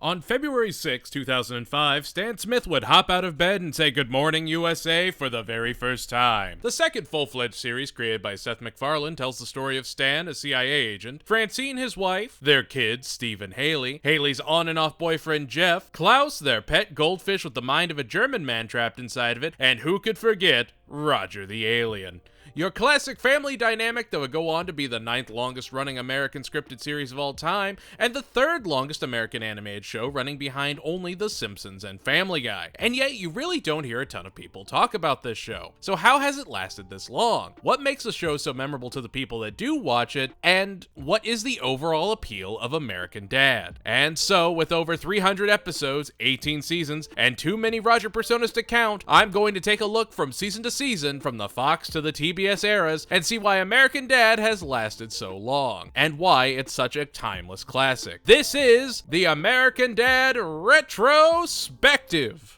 On February 6, 2005, Stan Smith would hop out of bed and say "Good morning, USA" for the very first time. The second full-fledged series created by Seth MacFarlane tells the story of Stan, a CIA agent, Francine, his wife, their kids, Steve and Haley, Haley's on and off boyfriend Jeff, Klaus, their pet goldfish with the mind of a German man trapped inside of it, and who could forget Roger the alien. Your classic family dynamic that would go on to be the 9th longest running American scripted series of all time, and the 3rd longest American animated show, running behind only The Simpsons and Family Guy. And yet, you really don't hear a ton of people talk about this show. So how has it lasted this long? What makes the show so memorable to the people that do watch it? And what is the overall appeal of American Dad? And so, with over 300 episodes, 18 seasons, and too many Roger personas to count, I'm going to take a look from season to season, from the Fox to the TBS eras, and see why American Dad has lasted so long, and why it's such a timeless classic. This is the American Dad Retrospective.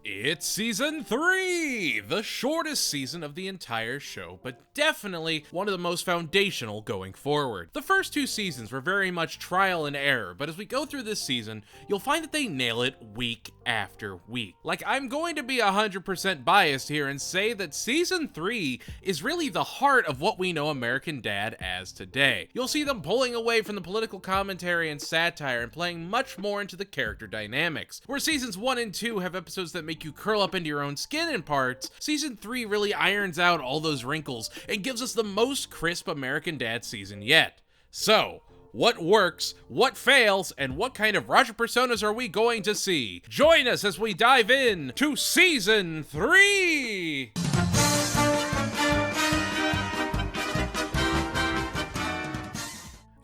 It's season 3, the shortest season of the entire show, but definitely one of the most foundational going forward. The first 2 seasons were very much trial and error, but as we go through this season, you'll find that they nail it week after week. Like, I'm going to be 100% biased here and say that season 3 is really the heart of what we know American Dad as today. You'll see them pulling away from the political commentary and satire and playing much more into the character dynamics. Where seasons 1 and 2 have episodes that make you curl up into your own skin in parts, season 3 really irons out all those wrinkles and gives us the most crisp American Dad season yet. So, what works, what fails, and what kind of Roger personas are we going to see? Join us as we dive in to season 3!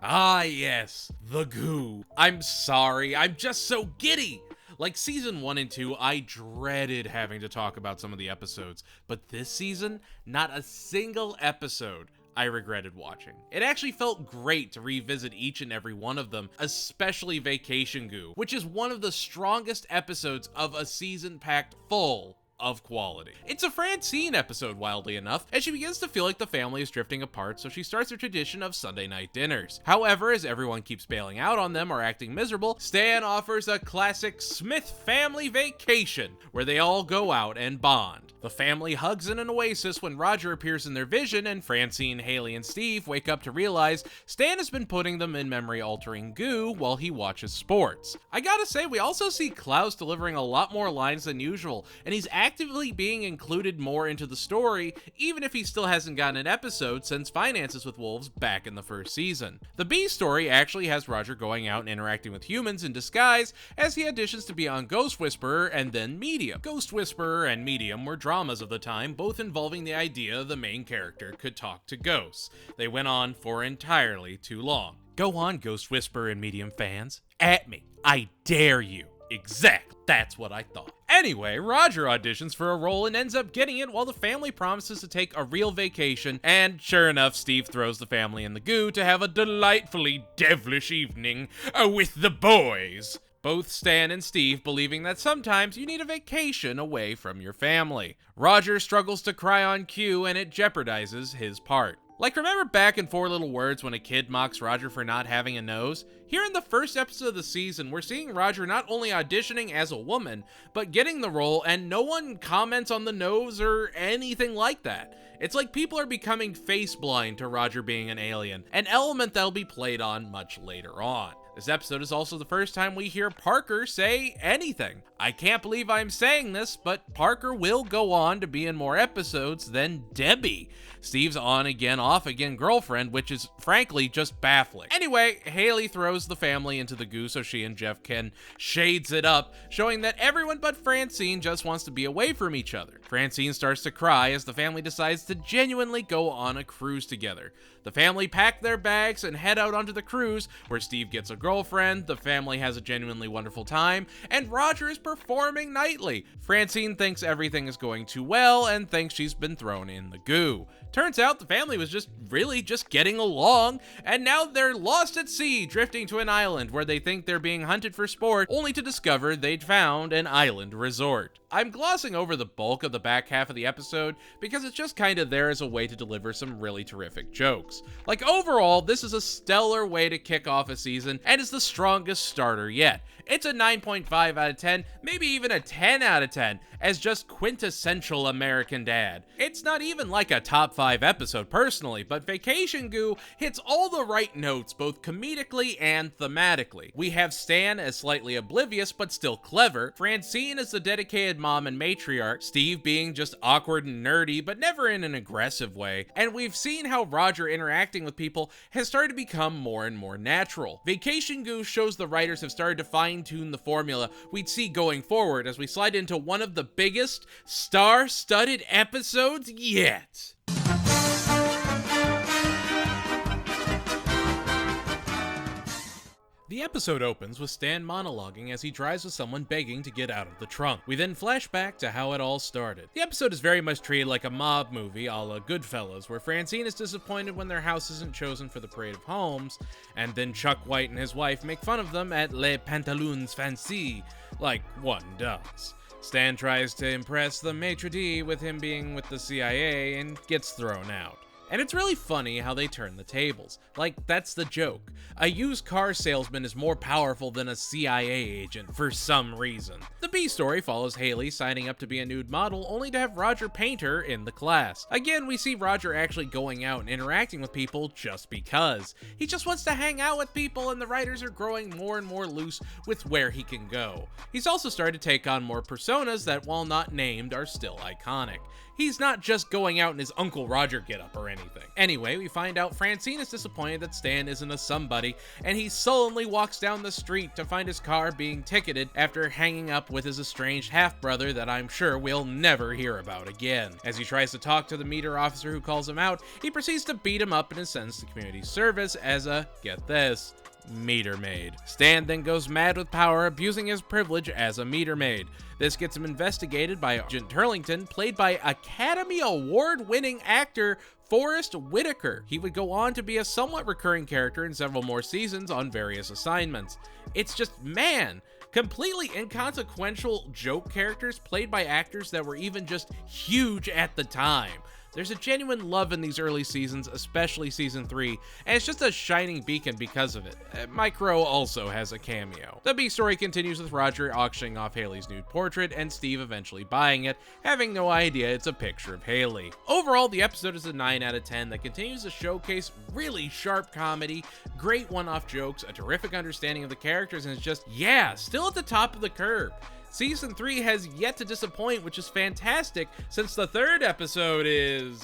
Ah yes, the goo. I'm sorry, I'm just so giddy. Like season 1 and 2, I dreaded having to talk about some of the episodes, but this season, not a single episode I regretted watching. It actually felt great to revisit each and every one of them, especially Vacation Goo, which is one of the strongest episodes of a season packed full of quality. It's a Francine episode, wildly enough, as she begins to feel like the family is drifting apart, so she starts a tradition of Sunday night dinners. However, as everyone keeps bailing out on them or acting miserable, Stan offers a classic Smith family vacation, where they all go out and bond. The family hugs in an oasis when Roger appears in their vision, and Francine, Haley, and Steve wake up to realize Stan has been putting them in memory-altering goo while he watches sports. I gotta say, we also see Klaus delivering a lot more lines than usual, and he's actively being included more into the story, even if he still hasn't gotten an episode since Finances with Wolves back in the first season. The B story actually has Roger going out and interacting with humans in disguise as he auditions to be on Ghost Whisperer and then Medium. Ghost Whisperer and Medium were dramas of the time, both involving the idea the main character could talk to ghosts. They went on for entirely too long. Go on, Ghost Whisperer and Medium fans. At me. I dare you. Exactly. That's what I thought. Anyway, Roger auditions for a role and ends up getting it while the family promises to take a real vacation, and sure enough, Steve throws the family in the goo to have a delightfully devilish evening with the boys. Both Stan and Steve believing that sometimes you need a vacation away from your family. Roger struggles to cry on cue and it jeopardizes his part. Like, remember back in 4 Little Words when a kid mocks Roger for not having a nose? Here in the first episode of the season, we're seeing Roger not only auditioning as a woman, but getting the role, and no one comments on the nose or anything like that. It's like people are becoming face blind to Roger being an alien, an element that'll be played on much later on. This episode is also the first time we hear Parker say anything. I can't believe I'm saying this, but Parker will go on to be in more episodes than Debbie, Steve's on-again, off-again girlfriend, which is frankly just baffling. Anyway, Haley throws the family into the goo so she and Jeff can shades it up, showing that everyone but Francine just wants to be away from each other. Francine starts to cry as the family decides to genuinely go on a cruise together. The family pack their bags and head out onto the cruise, where Steve gets a girlfriend girlfriend, the family has a genuinely wonderful time, and Roger is performing nightly. Francine thinks everything is going too well and thinks she's been thrown in the goo. Turns out the family was just getting along, and now they're lost at sea, drifting to an island where they think they're being hunted for sport, only to discover they'd found an island resort. I'm glossing over the bulk of the back half of the episode because it's just kinda there as a way to deliver some really terrific jokes. Like, overall, this is a stellar way to kick off a season and is the strongest starter yet. It's a 9.5 out of 10, maybe even a 10 out of 10, as just quintessential American Dad. It's not even like a top 5 episode personally, but Vacation Goo hits all the right notes both comedically and thematically. We have Stan as slightly oblivious but still clever, Francine as the dedicated mom and matriarch, Steve being just awkward and nerdy but never in an aggressive way, and we've seen how Roger interacting with people has started to become more and more natural. Vacation Goo shows the writers have started to fine-tune the formula we'd see going forward as we slide into one of the biggest star-studded episodes yet. The episode opens with Stan monologuing as he drives with someone begging to get out of the trunk. We then flash back to how it all started. The episode is very much treated like a mob movie a la Goodfellas, where Francine is disappointed when their house isn't chosen for the parade of homes, and then Chuck White and his wife make fun of them at Les Pantaloons Fancy, like one does. Stan tries to impress the maitre d' with him being with the CIA and gets thrown out. And it's really funny how they turn the tables. Like, that's the joke. A used car salesman is more powerful than a CIA agent for some reason. The B story follows Haley signing up to be a nude model only to have Roger paint her in the class. Again, we see Roger actually going out and interacting with people just because. He just wants to hang out with people, and the writers are growing more and more loose with where he can go. He's also started to take on more personas that, while not named, are still iconic. He's not just going out in his Uncle Roger getup or anything. Anyway, we find out Francine is disappointed that Stan isn't a somebody, and he sullenly walks down the street to find his car being ticketed after hanging up with his estranged half-brother that I'm sure we'll never hear about again. As he tries to talk to the meter officer who calls him out, he proceeds to beat him up and is sentenced to community service as a, get this, meter maid. Stan then goes mad with power, abusing his privilege as a meter maid. This gets him investigated by Agent Turlington, played by Academy Award-winning actor Forrest Whitaker. He would go on to be a somewhat recurring character in several more seasons on various assignments. It's just, man, completely inconsequential joke characters played by actors that were even just huge at the time. There's a genuine love in these early seasons, especially season 3, and it's just a shining beacon because of it. Mike Rowe also has a cameo. The B story continues with Roger auctioning off Haley's nude portrait and Steve eventually buying it, having no idea it's a picture of Haley. Overall, the episode is a 9 out of 10 that continues to showcase really sharp comedy, great one-off jokes, a terrific understanding of the characters, and it's just, yeah, still at the top of the curve. Season 3 has yet to disappoint, which is fantastic since the third episode is...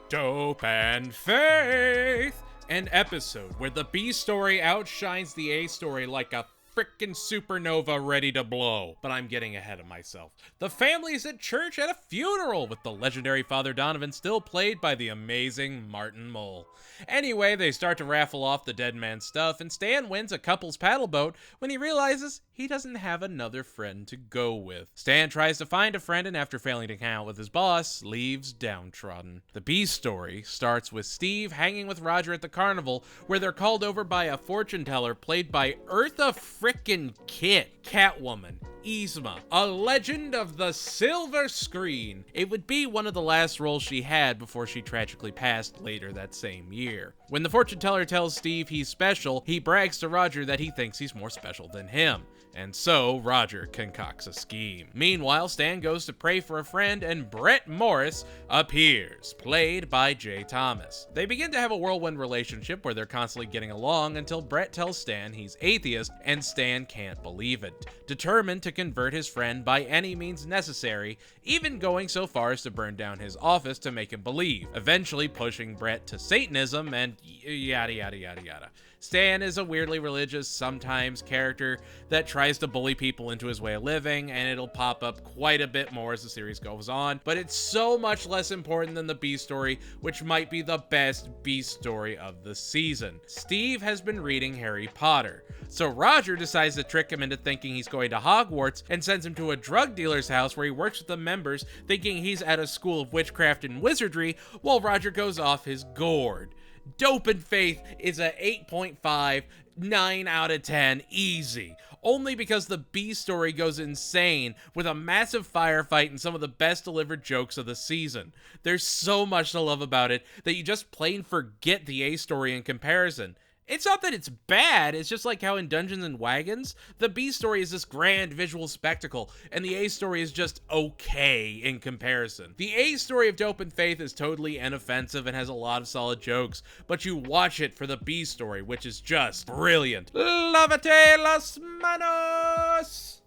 Dope and Faith! An episode where the B story outshines the A story like a frickin' supernova ready to blow. But I'm getting ahead of myself. The family is at church at a funeral with the legendary Father Donovan still played by the amazing Martin Mull. Anyway, they start to raffle off the dead man's stuff, and Stan wins a couple's paddle boat when he realizes he doesn't have another friend to go with. Stan tries to find a friend, and after failing to hang out with his boss, leaves downtrodden. The B story starts with Steve hanging with Roger at the carnival, where they're called over by a fortune teller played by Eartha frickin' Kitt, Catwoman, Yzma, a legend of the silver screen. It would be one of the last roles she had before she tragically passed later that same year. When the fortune teller tells Steve he's special, he brags to Roger that he thinks he's more special than him. And so, Roger concocts a scheme. Meanwhile, Stan goes to pray for a friend, and Brett Morris appears, played by Jay Thomas. They begin to have a whirlwind relationship where they're constantly getting along until Brett tells Stan he's atheist, and Stan can't believe it, determined to convert his friend by any means necessary, even going so far as to burn down his office to make him believe, eventually pushing Brett to Satanism and yada yada yada yada. Stan is a weirdly religious, sometimes character that tries to bully people into his way of living, and it'll pop up quite a bit more as the series goes on, but it's so much less important than the B story, which might be the best B story of the season. Steve has been reading Harry Potter, so Roger decides to trick him into thinking he's going to Hogwarts and sends him to a drug dealer's house where he works with the members, thinking he's at a school of witchcraft and wizardry, while Roger goes off his gourd. Dope and Faith is a 8.5, 9 out of 10, easy. Only because the B story goes insane with a massive firefight and some of the best delivered jokes of the season. There's so much to love about it that you just plain forget the A story in comparison. It's not that it's bad, it's just like how in Dungeons and Wagons, the B story is this grand visual spectacle, and the A story is just okay in comparison. The A story of Dope and Faith is totally inoffensive and has a lot of solid jokes, but you watch it for the B story, which is just brilliant. Lávate las manos!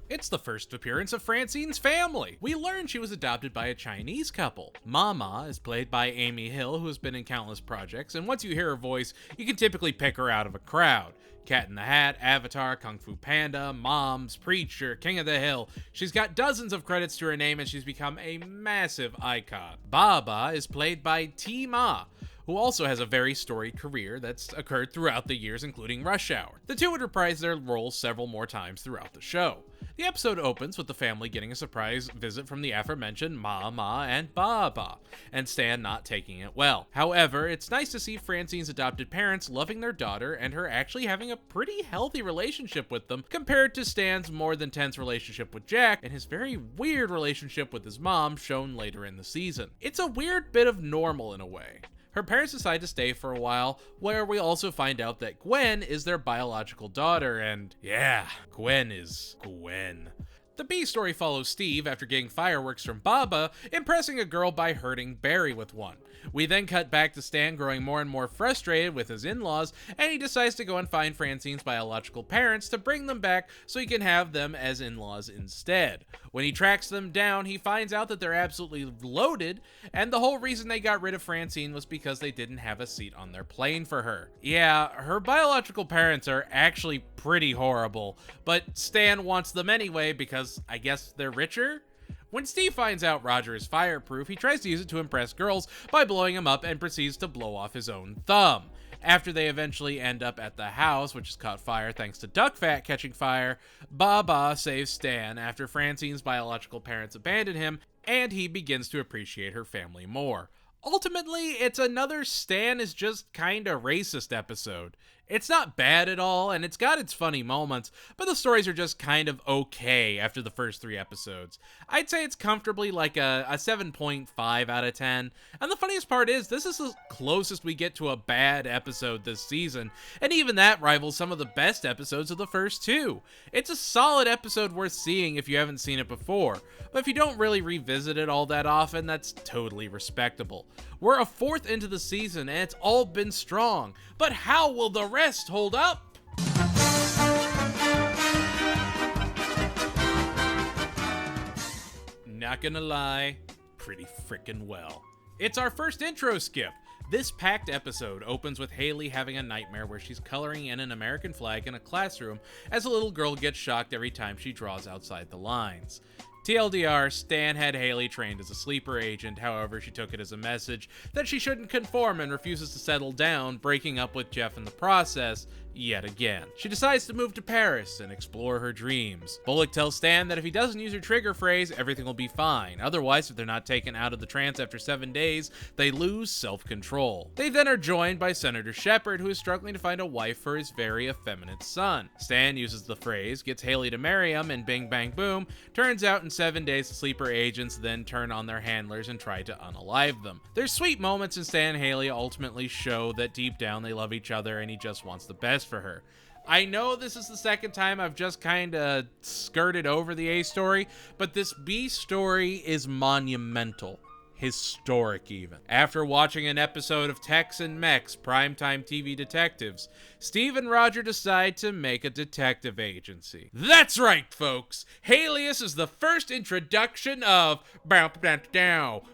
It's the first appearance of Francine's family. We learn she was adopted by a Chinese couple. Mama is played by Amy Hill, who has been in countless projects, and once you hear her voice, you can typically pick her out of a crowd. Cat in the Hat, Avatar, Kung Fu Panda, Moms, Preacher, King of the Hill. She's got dozens of credits to her name, and she's become a massive icon. Baba is played by T. Ma, who also has a very storied career that's occurred throughout the years, including Rush Hour. The two would reprise their roles several more times throughout the show. The episode opens with the family getting a surprise visit from the aforementioned Ma, and Baba, and Stan not taking it well. However, it's nice to see Francine's adopted parents loving their daughter and her actually having a pretty healthy relationship with them, compared to Stan's more than tense relationship with Jack and his very weird relationship with his mom shown later in the season. It's a weird bit of normal in a way. Her parents decide to stay for a while, where we also find out that Gwen is their biological daughter, and yeah, Gwen is Gwen. The B story follows Steve after getting fireworks from Baba, impressing a girl by hurting Barry with one. We then cut back to Stan growing more and more frustrated with his in-laws, and he decides to go and find Francine's biological parents to bring them back so he can have them as in-laws instead. When he tracks them down, he finds out that they're absolutely loaded, and the whole reason they got rid of Francine was because they didn't have a seat on their plane for her. Yeah, her biological parents are actually pretty horrible, but Stan wants them anyway because I guess they're richer? When Steve finds out Roger is fireproof, he tries to use it to impress girls by blowing him up and proceeds to blow off his own thumb. After they eventually end up at the house, which has caught fire thanks to duck fat catching fire, Baba saves Stan after Francine's biological parents abandon him, and he begins to appreciate her family more. Ultimately, it's another Stan is just kinda racist episode. It's not bad at all, and it's got its funny moments, but the stories are just kind of okay after the first 3 episodes. I'd say it's comfortably like a 7.5 out of 10, and the funniest part is, this is the closest we get to a bad episode this season, and even that rivals some of the best episodes of the first 2. It's a solid episode worth seeing if you haven't seen it before, but if you don't really revisit it all that often, that's totally respectable. We're a 4th into the season, and it's all been strong, but how will the rest hold up? Not gonna lie, pretty frickin' well. It's our first intro skip. This packed episode opens with Hayley having a nightmare where she's coloring in an American flag in a classroom as a little girl gets shocked every time she draws outside the lines. TLDR, Stan had Hayley trained as a sleeper agent, however she took it as a message that she shouldn't conform and refuses to settle down, breaking up with Jeff in the process, yet again. She decides to move to Paris and explore her dreams. Bullock tells Stan that if he doesn't use her trigger phrase, everything will be fine. Otherwise, if they're not taken out of the trance after 7 days, they lose self-control. They then are joined by Senator Shepard, who is struggling to find a wife for his very effeminate son. Stan uses the phrase, gets Hayley to marry him, and bing bang boom, turns out in 7 days the sleeper agents then turn on their handlers and try to unalive them. There's sweet moments in Stan and Hayley ultimately show that deep down they love each other and he just wants the best for her. I know this is the second time I've just kinda skirted over the A story, but this B story is monumental. Historic even. After watching an episode of Tex and Mex primetime TV detectives, Steve and Roger decide to make a detective agency. That's right, folks! Haylias is the first introduction of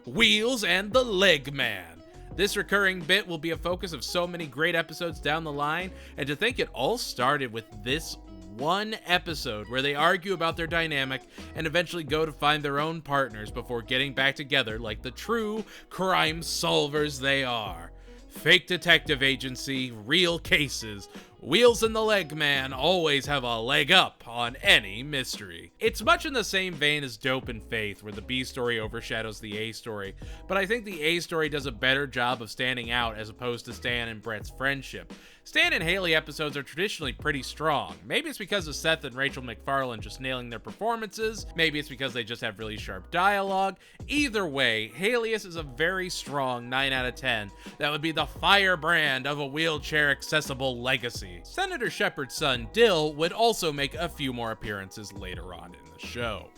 Wheels and the Leg Man. This recurring bit will be a focus of so many great episodes down the line, and to think it all started with this one episode where they argue about their dynamic and eventually go to find their own partners before getting back together like the true crime solvers they are. Fake detective agency, real cases. Wheels and the Leg Man always have a leg up on any mystery. It's much in the same vein as Dope and Faith, where the B story overshadows the A story, but I think the A story does a better job of standing out as opposed to Stan and Brett's friendship. Stan and Haley episodes are traditionally pretty strong. Maybe it's because of Seth and Rachel McFarlane just nailing their performances. Maybe it's because they just have really sharp dialogue. Either way, Haylias is a very strong 9 out of 10 that would be the firebrand of a wheelchair-accessible legacy. Senator Shepard's son, Dill, would also make a few more appearances later on in the show.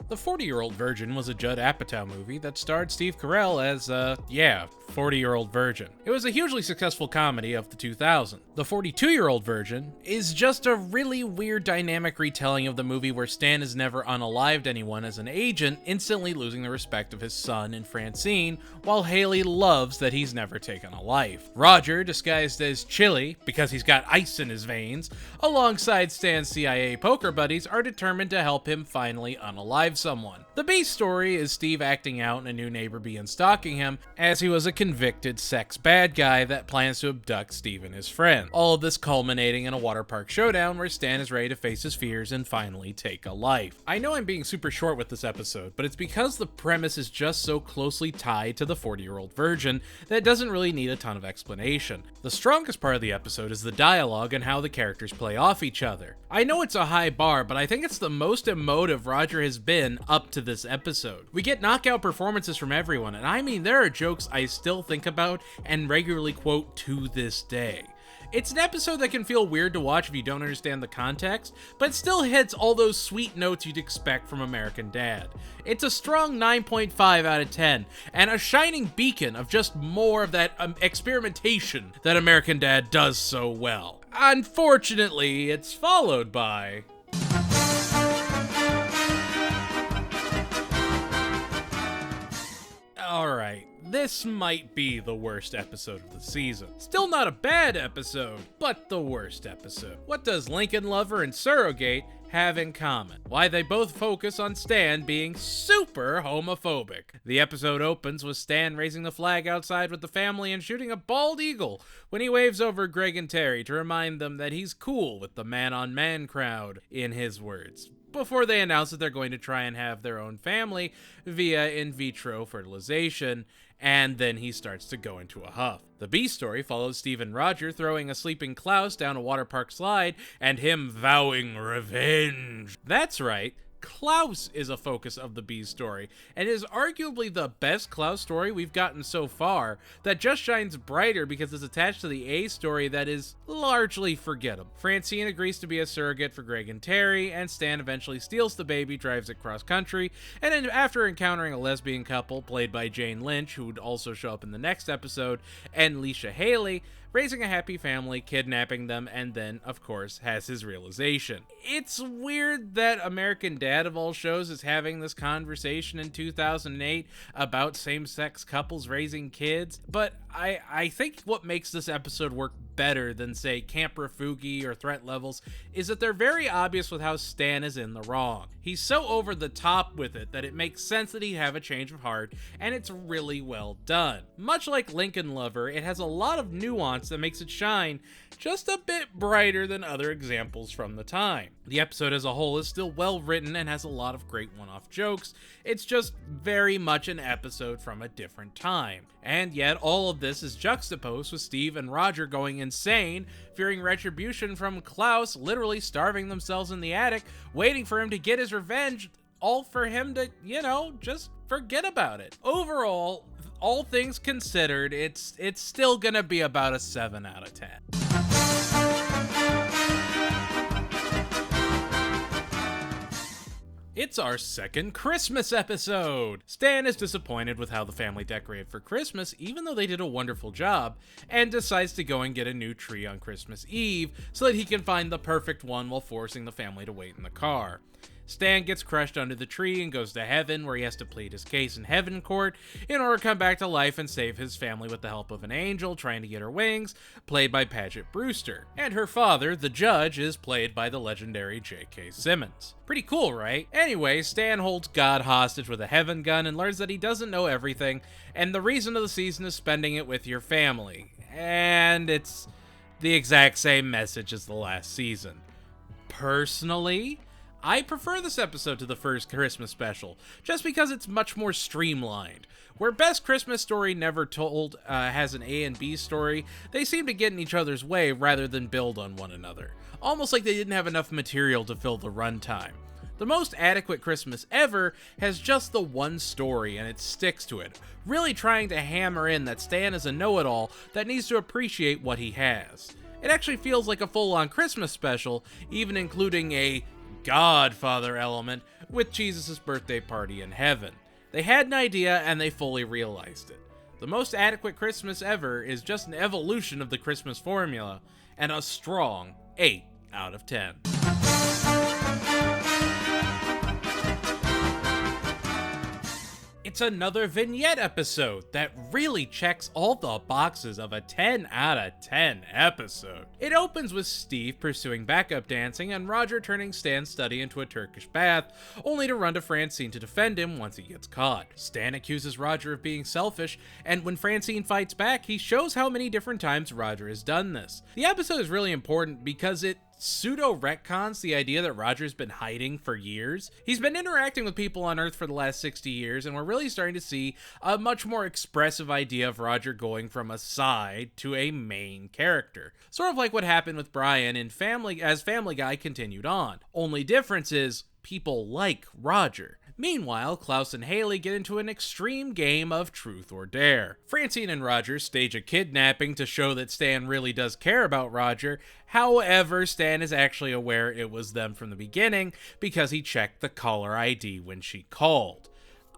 The 40-Year-Old Virgin was a Judd Apatow movie that starred Steve Carell as, 40-Year-Old Virgin. It was a hugely successful comedy of the 2000s. The 42-Year-Old Virgin is just a really weird dynamic retelling of the movie where Stan has never unalived anyone as an agent, instantly losing the respect of his son and Francine, while Haley loves that he's never taken a life. Roger, disguised as Chili, because he's got ice in his veins, alongside Stan's CIA poker buddies, are determined to help him finally unalive someone. The B story is Steve acting out and a new neighbor began stalking him, as he was a convicted sex bad guy that plans to abduct Steve and his friend. All of this culminating in a water park showdown where Stan is ready to face his fears and finally take a life. I know I'm being super short with this episode, but it's because the premise is just so closely tied to the 40-Year-Old Virgin that it doesn't really need a ton of explanation. The strongest part of the episode is the dialogue and how the characters play off each other. I know it's a high bar, but I think it's the most emotive Roger has been up to this episode. We get knockout performances from everyone, and I mean there are jokes I still think about and regularly quote to this day. It's an episode that can feel weird to watch if you don't understand the context, but it still hits all those sweet notes you'd expect from American Dad. It's a strong 9.5 out of 10, and a shining beacon of just more of that experimentation that American Dad does so well. Unfortunately, it's followed by... Alright, this might be the worst episode of the season. Still not a bad episode, but the worst episode. What does Lincoln Lover and Surrogate have in common? Why, they both focus on Stan being super homophobic. The episode opens with Stan raising the flag outside with the family and shooting a bald eagle when he waves over Greg and Terry to remind them that he's cool with the man-on-man crowd, in his words, before they announce that they're going to try and have their own family via in vitro fertilization, and then he starts to go into a huff. The B story follows Steve and Roger throwing a sleeping Klaus down a water park slide, and him vowing revenge. That's right, Klaus is a focus of the B story, and is arguably the best Klaus story we've gotten so far, that just shines brighter because it's attached to the A story that is largely forgettable. Francine agrees to be a surrogate for Greg and Terry, and Stan eventually steals the baby, drives it cross country, and then after encountering a lesbian couple, played by Jane Lynch, who would also show up in the next episode, and Leisha Haley, raising a happy family, kidnapping them, and then, of course, has his realization. It's weird that American Dad of all shows is having this conversation in 2008 about same-sex couples raising kids, but I think what makes this episode work better than, say, Camp Refugi or Threat Levels is that they're very obvious with how Stan is in the wrong. He's so over the top with it that it makes sense that he'd have a change of heart, and it's really well done. Much like Lincoln Lover, it has a lot of nuance that makes it shine just a bit brighter than other examples from the time. The episode as a whole is still well written and has a lot of great one-off jokes. It's just very much an episode from a different time. And yet all of this is juxtaposed with Steve and Roger going insane, fearing retribution from Klaus, literally starving themselves in the attic, waiting for him to get his revenge, all for him to, just forget about it. Overall, all things considered, it's still gonna be about a 7 out of 10. It's our second Christmas episode! Stan is disappointed with how the family decorated for Christmas, even though they did a wonderful job, and decides to go and get a new tree on Christmas Eve so that he can find the perfect one while forcing the family to wait in the car. Stan gets crushed under the tree and goes to heaven, where he has to plead his case in heaven court in order to come back to life and save his family with the help of an angel trying to get her wings, played by Paget Brewster. And her father, the judge, is played by the legendary J.K. Simmons. Pretty cool, right? Anyway, Stan holds God hostage with a heaven gun and learns that he doesn't know everything, and the reason of the season is spending it with your family. And it's the exact same message as the last season. Personally, I prefer this episode to the first Christmas special, just because it's much more streamlined. Where Best Christmas Story Never Told has an A and B story, they seem to get in each other's way rather than build on one another. Almost like they didn't have enough material to fill the runtime. The Most Adequate Christmas Ever has just the one story and it sticks to it, really trying to hammer in that Stan is a know-it-all that needs to appreciate what he has. It actually feels like a full-on Christmas special, even including a Godfather element with Jesus' birthday party in heaven. They had an idea and they fully realized it. The Most Adequate Christmas Ever is just an evolution of the Christmas formula and a strong 8 out of 10. It's another vignette episode that really checks all the boxes of a 10 out of 10 episode. It opens with Steve pursuing backup dancing and Roger turning Stan's study into a Turkish bath, only to run to Francine to defend him once he gets caught. Stan accuses Roger of being selfish, and when Francine fights back, he shows how many different times Roger has done this. The episode is really important because it pseudo-retcons the idea that Roger's been hiding for years. He's been interacting with people on Earth for the last 60 years, and we're really starting to see a much more expressive idea of Roger going from a side to a main character. Sort of like what happened with Brian in Family as Family Guy continued on. Only difference is, people like Roger. Meanwhile, Klaus and Haley get into an extreme game of truth or dare. Francine and Roger stage a kidnapping to show that Stan really does care about Roger. However, Stan is actually aware it was them from the beginning because he checked the caller ID when she called.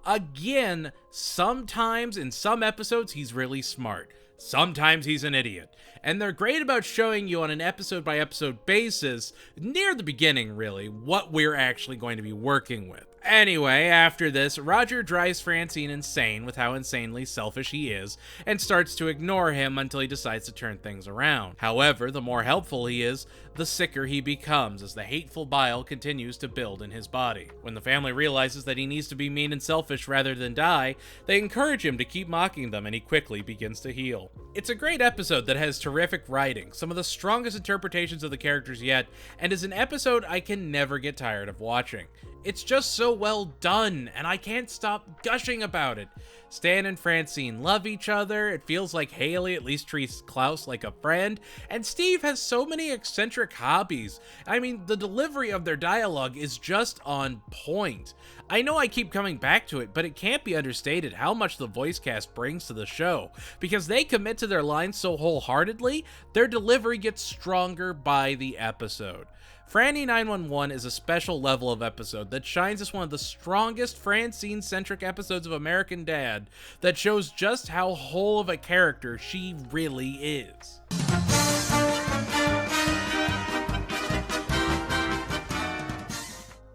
Again, sometimes in some episodes he's really smart. Sometimes he's an idiot. And they're great about showing you on an episode-by-episode basis, near the beginning really, what we're actually going to be working with. Anyway, after this, Roger drives Francine insane with how insanely selfish he is, and starts to ignore him until he decides to turn things around. However, the more helpful he is, the sicker he becomes as the hateful bile continues to build in his body. When the family realizes that he needs to be mean and selfish rather than die, they encourage him to keep mocking them and he quickly begins to heal. It's a great episode that has terrific writing, some of the strongest interpretations of the characters yet, and is an episode I can never get tired of watching. It's just so well done, and I can't stop gushing about it. Stan and Francine love each other, it feels like Haley at least treats Klaus like a friend, and Steve has so many eccentric hobbies. I mean, the delivery of their dialogue is just on point. I know I keep coming back to it, but it can't be understated how much the voice cast brings to the show, because they commit to their lines so wholeheartedly, their delivery gets stronger by the episode. Franny 911 is a special level of episode that shines as one of the strongest Francine-centric episodes of American Dad that shows just how whole of a character she really is.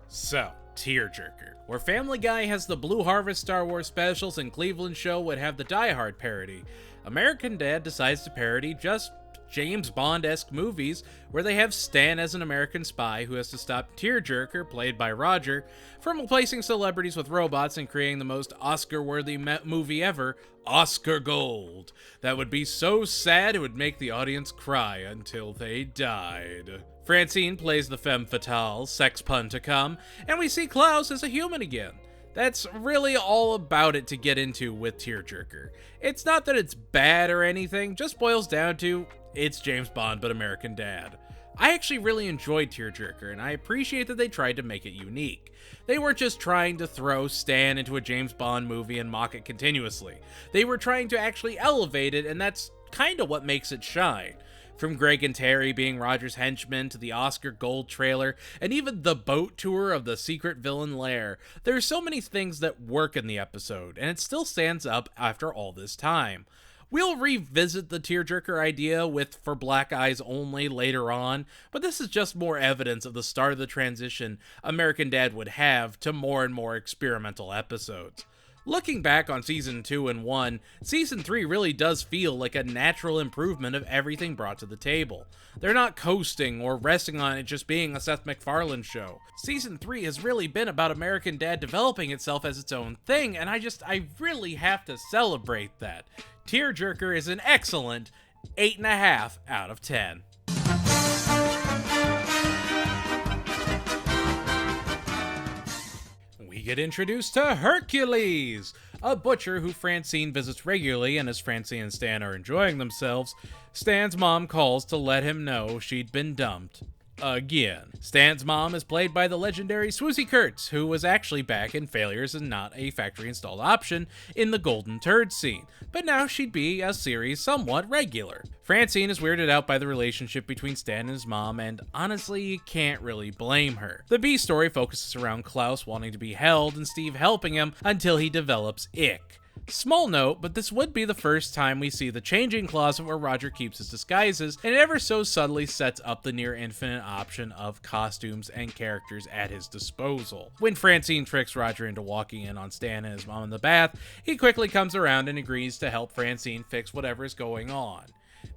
So, Tearjerker. Where Family Guy has the Blue Harvest Star Wars specials and Cleveland Show would have the Die Hard parody, American Dad decides to parody just James Bond-esque movies where they have Stan as an American spy who has to stop Tearjerker, played by Roger, from replacing celebrities with robots and creating the most Oscar-worthy movie ever, Oscar Gold. That would be so sad it would make the audience cry until they died. Francine plays the femme fatale, sex pun to come, and we see Klaus as a human again. That's really all about it to get into with Tearjerker. It's not that it's bad or anything, just boils down to, it's James Bond but American Dad. I actually really enjoyed Tearjerker, and I appreciate that they tried to make it unique. They weren't just trying to throw Stan into a James Bond movie and mock it continuously. They were trying to actually elevate it, and that's kinda what makes it shine. From Greg and Terry being Roger's henchmen to the Oscar Gold trailer, and even the boat tour of the secret villain lair, there are so many things that work in the episode, and it still stands up after all this time. We'll revisit the Tearjerker idea with For Black Eyes Only later on, but this is just more evidence of the start of the transition American Dad would have to more and more experimental episodes. Looking back on Season 2 and 1, Season 3 really does feel like a natural improvement of everything brought to the table. They're not coasting or resting on it just being a Seth MacFarlane show. Season 3 has really been about American Dad developing itself as its own thing, and I really have to celebrate that. Tearjerker is an excellent 8.5 out of 10. We get introduced to Hercules, a butcher who Francine visits regularly, and as Francine and Stan are enjoying themselves, Stan's mom calls to let him know she'd been dumped. Again. Stan's mom is played by the legendary Swoosie Kurtz, who was actually back in Failures and not a factory-installed option in the Golden Turd scene, but now she'd be a series somewhat regular. Francine is weirded out by the relationship between Stan and his mom, and honestly, you can't really blame her. The B story focuses around Klaus wanting to be held and Steve helping him until he develops ick. Small note, but this would be the first time we see the changing closet where Roger keeps his disguises, and it ever so subtly sets up the near infinite option of costumes and characters at his disposal. When Francine tricks Roger into walking in on Stan and his mom in the bath, he quickly comes around and agrees to help Francine fix whatever is going on.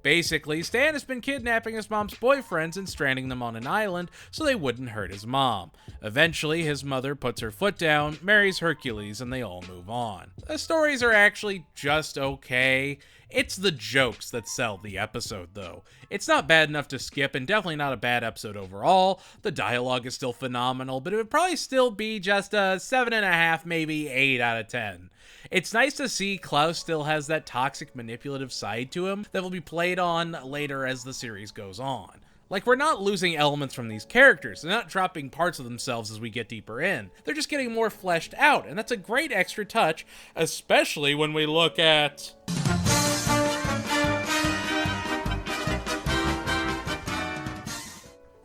Basically, Stan has been kidnapping his mom's boyfriends and stranding them on an island so they wouldn't hurt his mom. Eventually, his mother puts her foot down, marries Hercules, and they all move on. The stories are actually just okay. It's the jokes that sell the episode, though. It's not bad enough to skip, and definitely not a bad episode overall. The dialogue is still phenomenal, but it would probably still be just a 7.5, maybe 8 out of 10. It's nice to see Klaus still has that toxic manipulative side to him that will be played on later as the series goes on. Like, we're not losing elements from these characters, they're not dropping parts of themselves as we get deeper in. They're just getting more fleshed out, and that's a great extra touch, especially when we look at...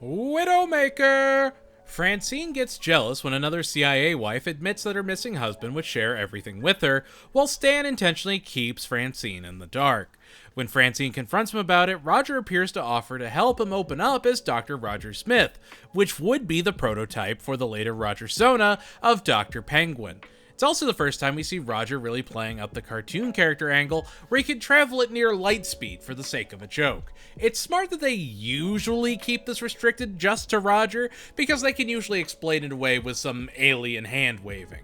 Widowmaker! Francine gets jealous when another CIA wife admits that her missing husband would share everything with her, while Stan intentionally keeps Francine in the dark. When Francine confronts him about it, Roger appears to offer to help him open up as Dr. Roger Smith, which would be the prototype for the later Roger Sona of Dr. Penguin. It's also the first time we see Roger really playing up the cartoon character angle, where he can travel at near light speed for the sake of a joke. It's smart that they usually keep this restricted just to Roger, because they can usually explain it away with some alien hand-waving.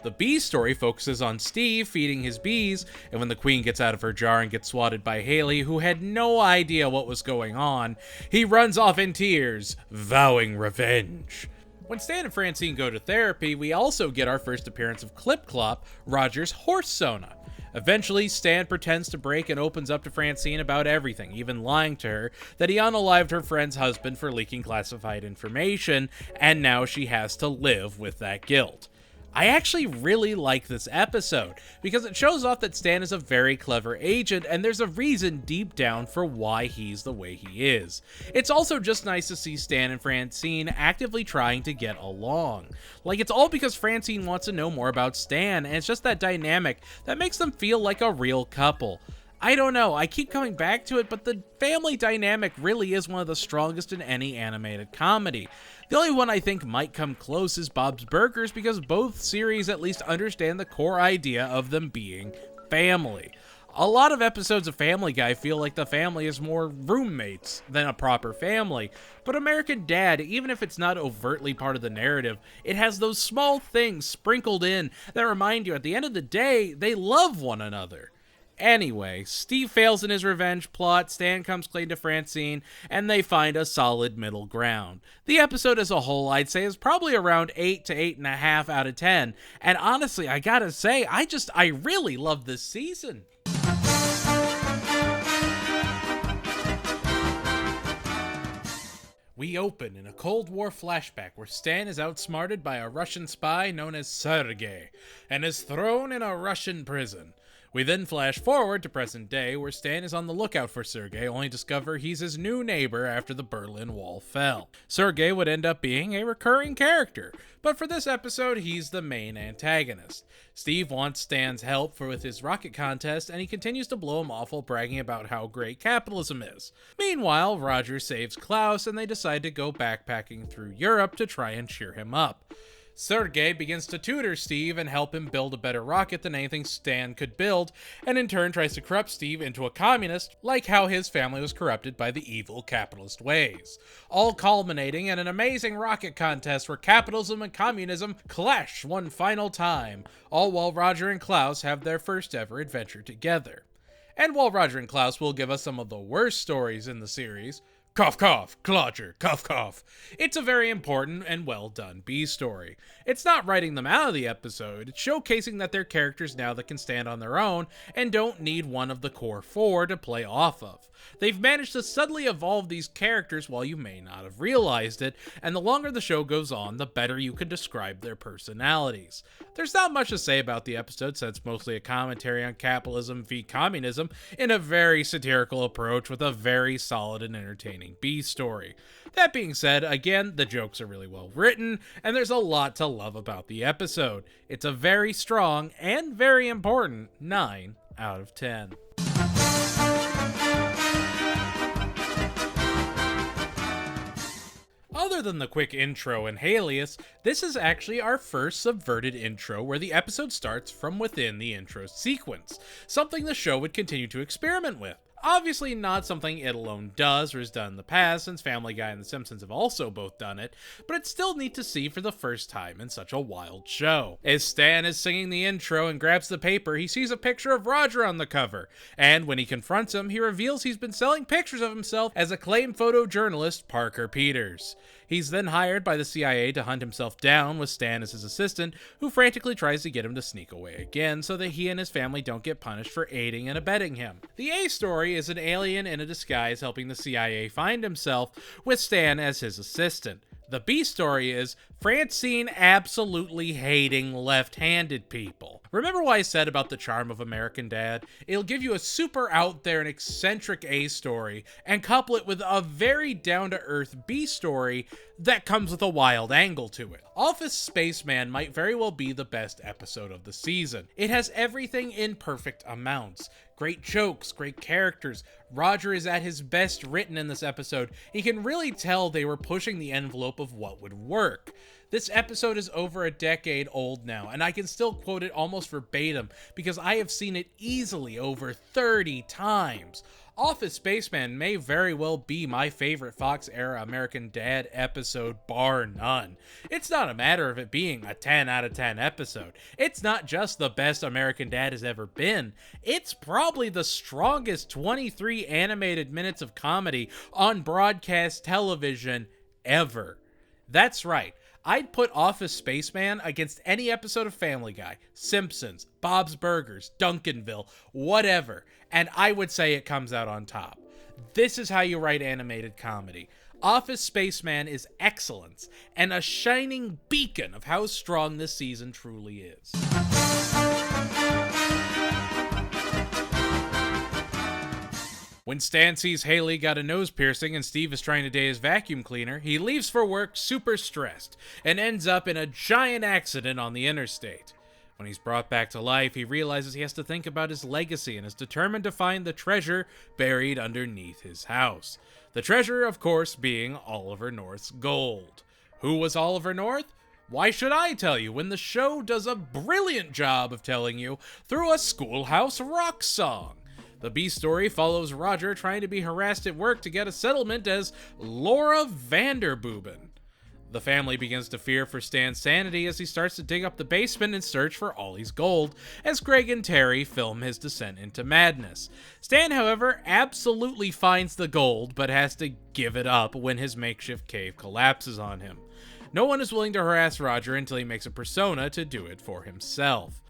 The bee story focuses on Steve feeding his bees, and when the queen gets out of her jar and gets swatted by Haley, who had no idea what was going on, he runs off in tears, vowing revenge. When Stan and Francine go to therapy, we also get our first appearance of Clip Clop, Roger's horse Sona. Eventually, Stan pretends to break and opens up to Francine about everything, even lying to her that he unalived her friend's husband for leaking classified information, and now she has to live with that guilt. I actually really like this episode, because it shows off that Stan is a very clever agent, and there's a reason deep down for why he's the way he is. It's also just nice to see Stan and Francine actively trying to get along. Like, it's all because Francine wants to know more about Stan, and it's just that dynamic that makes them feel like a real couple. I don't know, I keep coming back to it, but the family dynamic really is one of the strongest in any animated comedy. The only one I think might come close is Bob's Burgers, because both series at least understand the core idea of them being family. A lot of episodes of Family Guy feel like the family is more roommates than a proper family, but American Dad, even if it's not overtly part of the narrative, it has those small things sprinkled in that remind you at the end of the day, they love one another. Anyway, Steve fails in his revenge plot, Stan comes clean to Francine, and they find a solid middle ground. The episode as a whole, I'd say, is probably around 8 to 8.5 out of 10, and honestly, I gotta say, I really love this season. We open in a Cold War flashback where Stan is outsmarted by a Russian spy known as Surrogate, and is thrown in a Russian prison. We then flash forward to present day, where Stan is on the lookout for Surrogate, only to discover he's his new neighbor after the Berlin Wall fell. Surrogate would end up being a recurring character, but for this episode, he's the main antagonist. Steve wants Stan's help with his rocket contest, and he continues to blow him off while bragging about how great capitalism is. Meanwhile, Roger saves Klaus, and they decide to go backpacking through Europe to try and cheer him up. Surrogate begins to tutor Steve and help him build a better rocket than anything Stan could build, and in turn tries to corrupt Steve into a communist, like how his family was corrupted by the evil capitalist ways. All culminating in an amazing rocket contest where capitalism and communism clash one final time, all while Roger and Klaus have their first ever adventure together. And while Roger and Klaus will give us some of the worst stories in the series, cough, cough, Clodger, cough, cough. It's a very important and well done B story. It's not writing them out of the episode, it's showcasing that they're characters now that can stand on their own and don't need one of the core four to play off of. They've managed to subtly evolve these characters while you may not have realized it, and the longer the show goes on, the better you can describe their personalities. There's not much to say about the episode since it's mostly a commentary on capitalism v communism in a very satirical approach with a very solid and entertaining B story. That being said, again, the jokes are really well written, and there's a lot to love about the episode. It's a very strong and very important 9 out of 10. Other than the quick intro in Haylias, this is actually our first subverted intro where the episode starts from within the intro sequence, something the show would continue to experiment with. Obviously not something it alone does or has done in the past, since Family Guy and The Simpsons have also both done it, but it's still neat to see for the first time in such a wild show. As Stan is singing the intro and grabs the paper, he sees a picture of Roger on the cover, and when he confronts him, he reveals he's been selling pictures of himself as acclaimed photojournalist Parker Peters. He's then hired by the CIA to hunt himself down with Stan as his assistant, who frantically tries to get him to sneak away again so that he and his family don't get punished for aiding and abetting him. The A story is an alien in a disguise helping the CIA find himself, with Stan as his assistant. The B story is Francine absolutely hating left-handed people. Remember what I said about the charm of American Dad? It'll give you a super out there and eccentric A story and couple it with a very down-to-earth B story that comes with a wild angle to it. Office Spaceman might very well be the best episode of the season. It has everything in perfect amounts. Great jokes, great characters. Roger is at his best written in this episode. You can really tell they were pushing the envelope of what would work. This episode is over a decade old now, and I can still quote it almost verbatim because I have seen it easily over 30 times. Office Spaceman may very well be my favorite Fox-era American Dad episode, bar none. It's not a matter of it being a 10 out of 10 episode. It's not just the best American Dad has ever been. It's probably the strongest 23 animated minutes of comedy on broadcast television ever. That's right. I'd put Office Spaceman against any episode of Family Guy, Simpsons, Bob's Burgers, Duncanville, whatever, and I would say it comes out on top. This is how you write animated comedy. Office Spaceman is excellence, and a shining beacon of how strong this season truly is. When Stan sees Haley got a nose piercing and Steve is trying to date his vacuum cleaner, he leaves for work super stressed and ends up in a giant accident on the interstate. When he's brought back to life, he realizes he has to think about his legacy and is determined to find the treasure buried underneath his house. The treasure, of course, being Oliver North's gold. Who was Oliver North? Why should I tell you when the show does a brilliant job of telling you through a Schoolhouse Rock song? The B story follows Roger trying to be harassed at work to get a settlement as Laura Vanderbooben. The family begins to fear for Stan's sanity as he starts to dig up the basement in search for Ollie's gold, as Greg and Terry film his descent into madness. Stan, however, absolutely finds the gold, but has to give it up when his makeshift cave collapses on him. No one is willing to harass Roger until he makes a persona to do it for himself.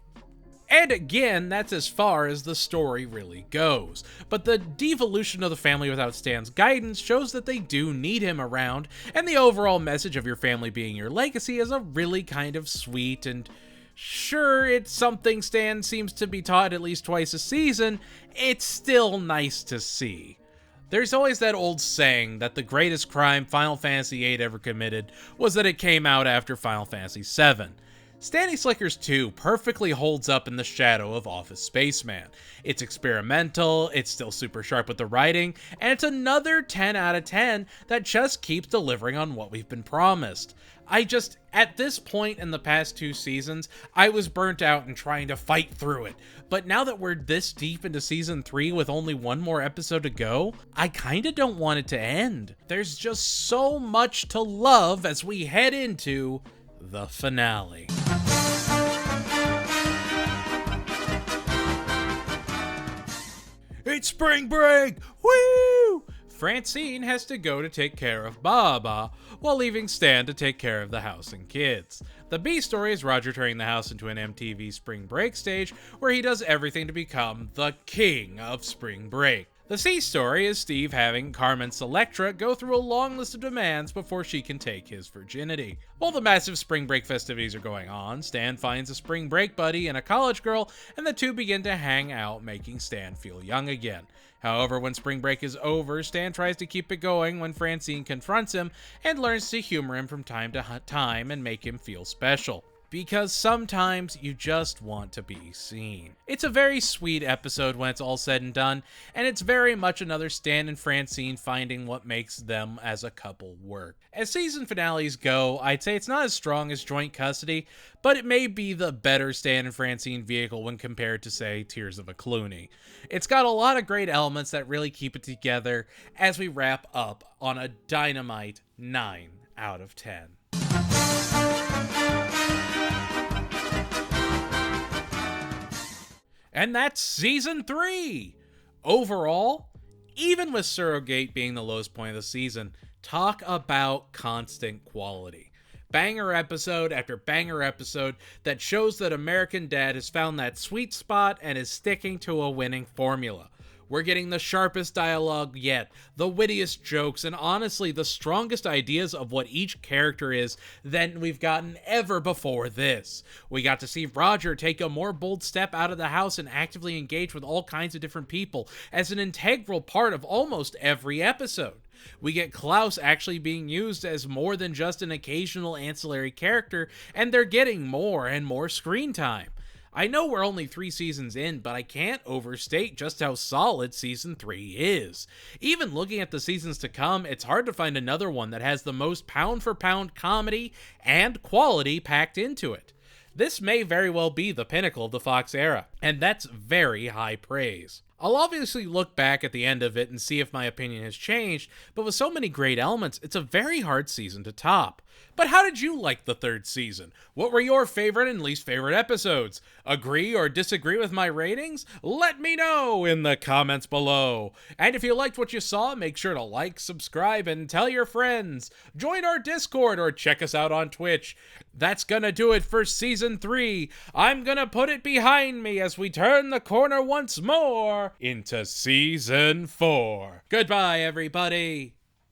And again, that's as far as the story really goes. But the devolution of the family without Stan's guidance shows that they do need him around, and the overall message of your family being your legacy is a really kind of sweet and Sure, it's something Stan seems to be taught at least twice a season, it's still nice to see. There's always that old saying that the greatest crime Final Fantasy VIII ever committed was that it came out after Final Fantasy VII. Stanley Slickers 2 perfectly holds up in the shadow of Office Spaceman. It's experimental, it's still super sharp with the writing, and it's another 10 out of 10 that just keeps delivering on what we've been promised. At this point in the past 2 seasons, I was burnt out and trying to fight through it. But now that we're this deep into season 3 with only one more episode to go, I kinda don't want it to end. There's just so much to love as we head into the finale. It's spring break! Woo! Francine has to go to take care of Baba, while leaving Stan to take care of the house and kids. The B story is Roger turning the house into an MTV spring break stage, where he does everything to become the king of spring break. The C story is Steve having Carmen Selectra go through a long list of demands before she can take his virginity. While the massive spring break festivities are going on, Stan finds a spring break buddy and a college girl, and the two begin to hang out, making Stan feel young again. However, when spring break is over, Stan tries to keep it going when Francine confronts him and learns to humor him from time to time and make him feel special. Because sometimes you just want to be seen. It's a very sweet episode when it's all said and done, and it's very much another Stan and Francine finding what makes them as a couple work. As season finales go, I'd say it's not as strong as Joint Custody, but it may be the better Stan and Francine vehicle when compared to, say, Tears of a Clooney. It's got a lot of great elements that really keep it together as we wrap up on a dynamite 9 out of 10. And that's season 3! Overall, even with Surrogate being the lowest point of the season, talk about constant quality. Banger episode after banger episode that shows that American Dad has found that sweet spot and is sticking to a winning formula. We're getting the sharpest dialogue yet, the wittiest jokes, and honestly the strongest ideas of what each character is than we've gotten ever before this. We got to see Roger take a more bold step out of the house and actively engage with all kinds of different people as an integral part of almost every episode. We get Klaus actually being used as more than just an occasional ancillary character, and they're getting more and more screen time. I know we're only 3 seasons in, but I can't overstate just how solid Season 3 is. Even looking at the seasons to come, it's hard to find another one that has the most pound-for-pound comedy and quality packed into it. This may very well be the pinnacle of the Fox era, and that's very high praise. I'll obviously look back at the end of it and see if my opinion has changed, but with so many great elements, it's a very hard season to top. But how did you like the 3rd season? What were your favorite and least favorite episodes? Agree or disagree with my ratings? Let me know in the comments below. And if you liked what you saw, make sure to like, subscribe, and tell your friends. Join our Discord or check us out on Twitch. That's gonna do it for Season 3. I'm gonna put it behind me as we turn the corner once more into Season 4. Goodbye, everybody.